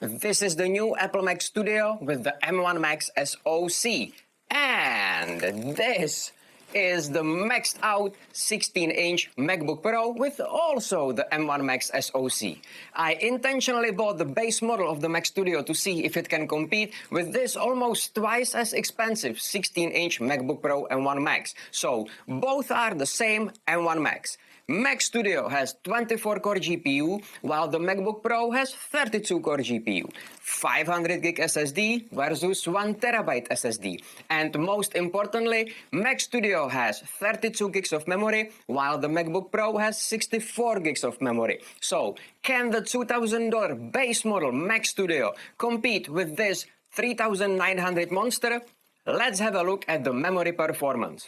This is the new Apple Mac Studio with the M1 Max SoC. And this is the maxed out 16-inch MacBook Pro with also the M1 Max SoC. I intentionally bought the base model of the Mac Studio to see if it can compete with this almost twice as expensive 16-inch MacBook Pro M1 Max. So both are the same M1 Max. Mac Studio has 24-core GPU, while the MacBook Pro has 32-core GPU, 500 gig SSD versus 1 terabyte SSD. And most importantly, Mac Studio has 32 gigs of memory, while the MacBook Pro has 64 gigs of memory. So, can the $2,000 base model Mac Studio compete with this $3,900 monster? Let's have a look at the memory performance.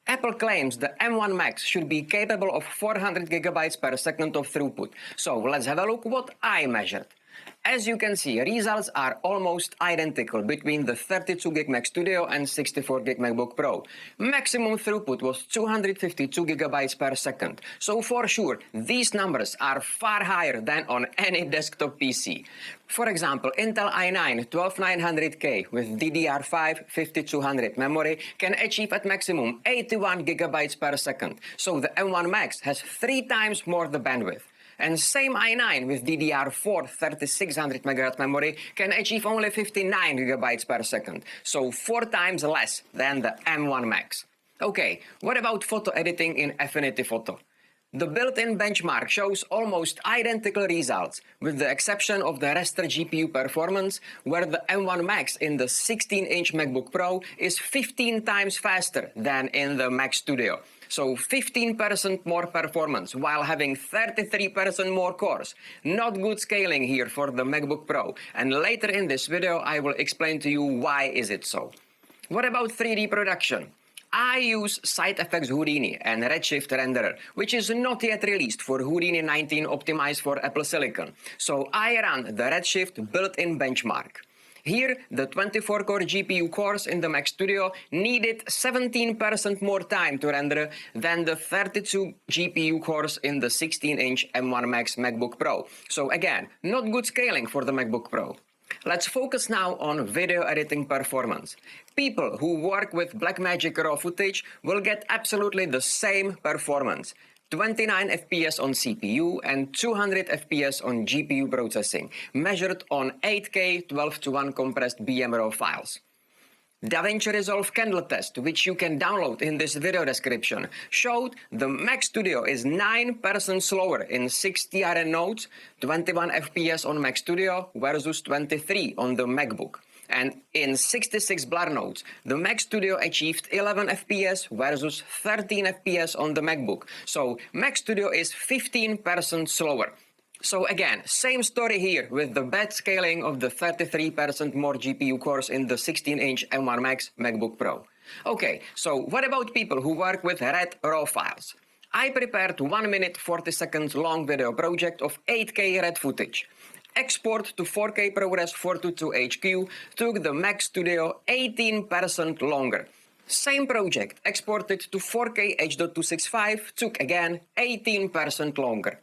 Apple claims the M1 Max should be capable of 400 gigabytes per second of throughput. So let's have a look what I measured. As you can see, results are almost identical between the 32 gig Mac Studio and 64 gig MacBook Pro. Maximum throughput was 252 gigabytes per second. So for sure, these numbers are far higher than on any desktop PC. For example, Intel i9 12900K with DDR5 5200 memory can achieve at maximum 81 gigabytes per second. So the M1 Max has 3 times more the bandwidth. And same i9 with DDR4 3600 MHz memory can achieve only 59 gigabytes per second, so 4 times less than the M1 Max. Okay, what about photo editing in Affinity Photo? The built-in benchmark shows almost identical results, with the exception of the raster GPU performance, where the M1 Max in the 16-inch MacBook Pro is 15 times faster than in the Mac Studio. So 15% more performance while having 33% more cores. Not good scaling here for the MacBook Pro, and later in this video I will explain to you why is it so. What about 3D production? I use SideFX Houdini and Redshift Renderer, which is not yet released for Houdini 19 optimized for Apple Silicon. So I run the Redshift built-in benchmark. Here, the 24-core GPU cores in the Mac Studio needed 17% more time to render than the 32 GPU cores in the 16-inch M1 Max MacBook Pro. So again, not good scaling for the MacBook Pro. Let's focus now on video editing performance. People who work with Blackmagic RAW footage will get absolutely the same performance. 29 FPS on CPU and 200 FPS on GPU processing, measured on 8K 12:1 compressed BM-RAW files. DaVinci Resolve Candle test, which you can download in this video description, showed the Mac Studio is 9% slower in 6 TRN nodes, 21 FPS on Mac Studio versus 23 on the MacBook. And in 66 blur nodes, the Mac Studio achieved 11 FPS versus 13 FPS on the MacBook. So Mac Studio is 15% slower. So again, same story here with the bad scaling of the 33% more GPU cores in the 16-inch M1 Max MacBook Pro. Okay, so what about people who work with RED RAW files? I prepared 1 minute 40 seconds long video project of 8K RED footage. Export to 4K ProRes 422HQ took the Mac Studio 18% longer. Same project exported to 4K H.265 took again 18% longer.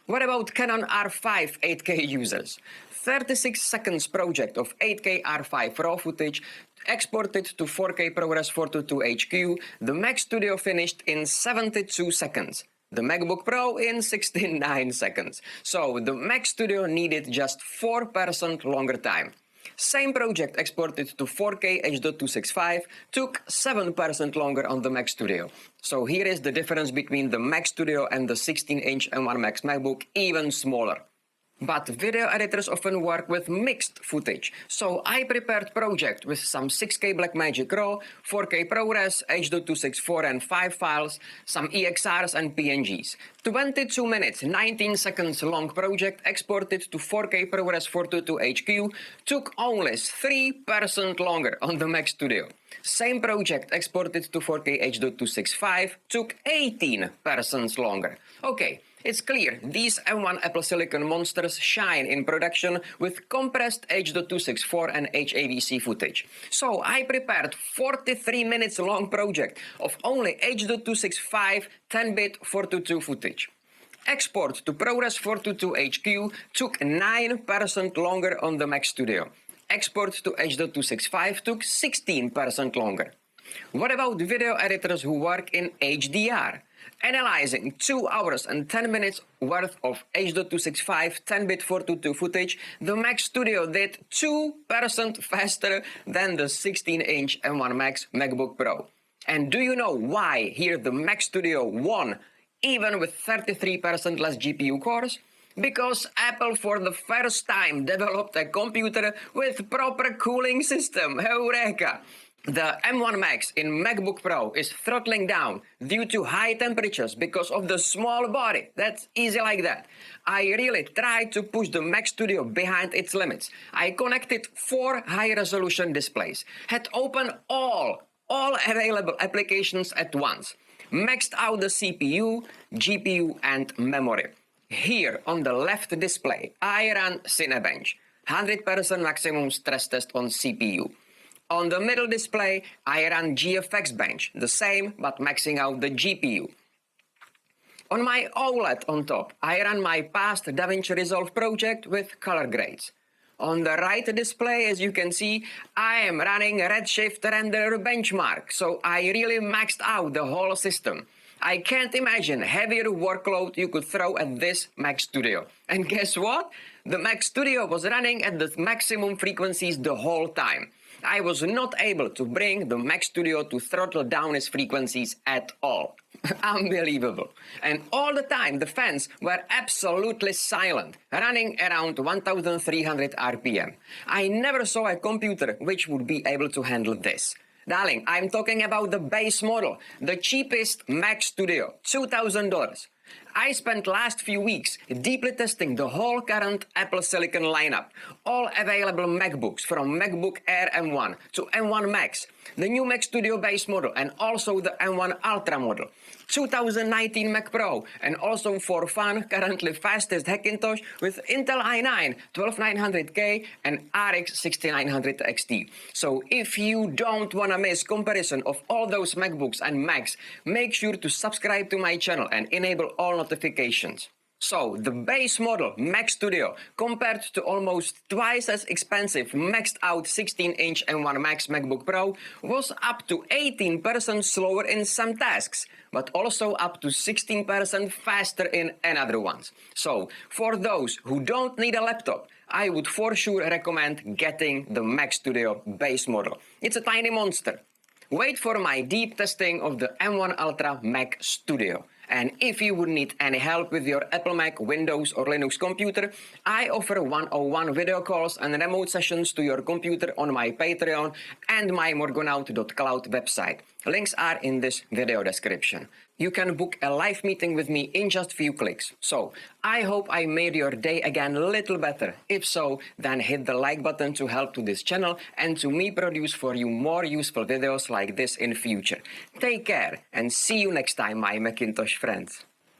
What about Canon R5 8K users? 36 seconds project of 8K R5 RAW footage exported to 4K ProRes 422HQ, the Mac Studio finished in 72 seconds. The MacBook Pro in 69 seconds. So the Mac Studio needed just 4% longer time. Same project exported to 4K H.265 took 7% longer on the Mac Studio. So here is the difference between the Mac Studio and the 16-inch M1 Max MacBook, even smaller. But video editors often work with mixed footage, so I prepared project with some 6K Blackmagic RAW, 4K ProRes, H.264 and 5 files, some EXRs and PNGs. 22 minutes, 19 seconds long project exported to 4K ProRes 422HQ took only 3% longer on the Mac Studio. Same project exported to 4K H.265 took 18% longer. Okay. It's clear these M1 Apple Silicon monsters shine in production with compressed H.264 and HAVC footage. So I prepared 43 minutes long project of only H.265 10-bit 422 footage. Export to ProRes 422 HQ took 9% longer on the Mac Studio. Export to H.265 took 16% longer. What about video editors who work in HDR? Analyzing 2 hours and 10 minutes worth of H.265 10-bit 422 footage, the Mac Studio did 2% faster than the 16-inch M1 Max MacBook Pro. And do you know why here the Mac Studio won, even with 33% less GPU cores? Because Apple for the first time developed a computer with proper cooling system. Eureka! The M1 Max in MacBook Pro is throttling down due to high temperatures because of the small body. That's easy like that. I really tried to push the Mac Studio behind its limits. I connected 4 high-resolution displays, had open all available applications at once, maxed out the CPU, GPU and memory. Here on the left display, I ran Cinebench, 100% maximum stress test on CPU. On the middle display, I ran GFX Bench, the same but maxing out the GPU. On my OLED on top, I ran my past DaVinci Resolve project with color grades. On the right display, as you can see, I am running Redshift Renderer benchmark, so I really maxed out the whole system. I can't imagine heavier workload you could throw at this Mac Studio. And guess what? The Mac Studio was running at the maximum frequencies the whole time. I was not able to bring the Mac Studio to throttle down its frequencies at all. Unbelievable. And all the time the fans were absolutely silent, running around 1300 RPM. I never saw a computer which would be able to handle this. Darling, I'm talking about the base model, the cheapest Mac Studio, $2,000. I spent last few weeks deeply testing the whole current Apple Silicon lineup, all available MacBooks from MacBook Air M1 to M1 Max, the new Mac Studio base model and also the M1 Ultra model, 2019 Mac Pro, and also for fun, currently fastest Hackintosh with Intel i9 12900K and RX 6900 XT. So if you don't wanna miss comparison of all those MacBooks and Macs, make sure to subscribe to my channel and enable all notifications. So, the base model Mac Studio compared to almost twice as expensive maxed out 16-inch M1 Max MacBook Pro was up to 18% slower in some tasks, but also up to 16% faster in another ones. So, for those who don't need a laptop, I would for sure recommend getting the Mac Studio base model. It's a tiny monster. Wait for my deep testing of the M1 Ultra Mac Studio. And if you would need any help with your Apple Mac, Windows or Linux computer, I offer 101 video calls and remote sessions to your computer on my Patreon and my Morgonaut.cloud website. Links are in this video description. You can book a live meeting with me in just few clicks. So, I hope I made your day again a little better. If so, then hit the like button to help to this channel and to me produce for you more useful videos like this in future. Take care and see you next time, my Macintosh friends.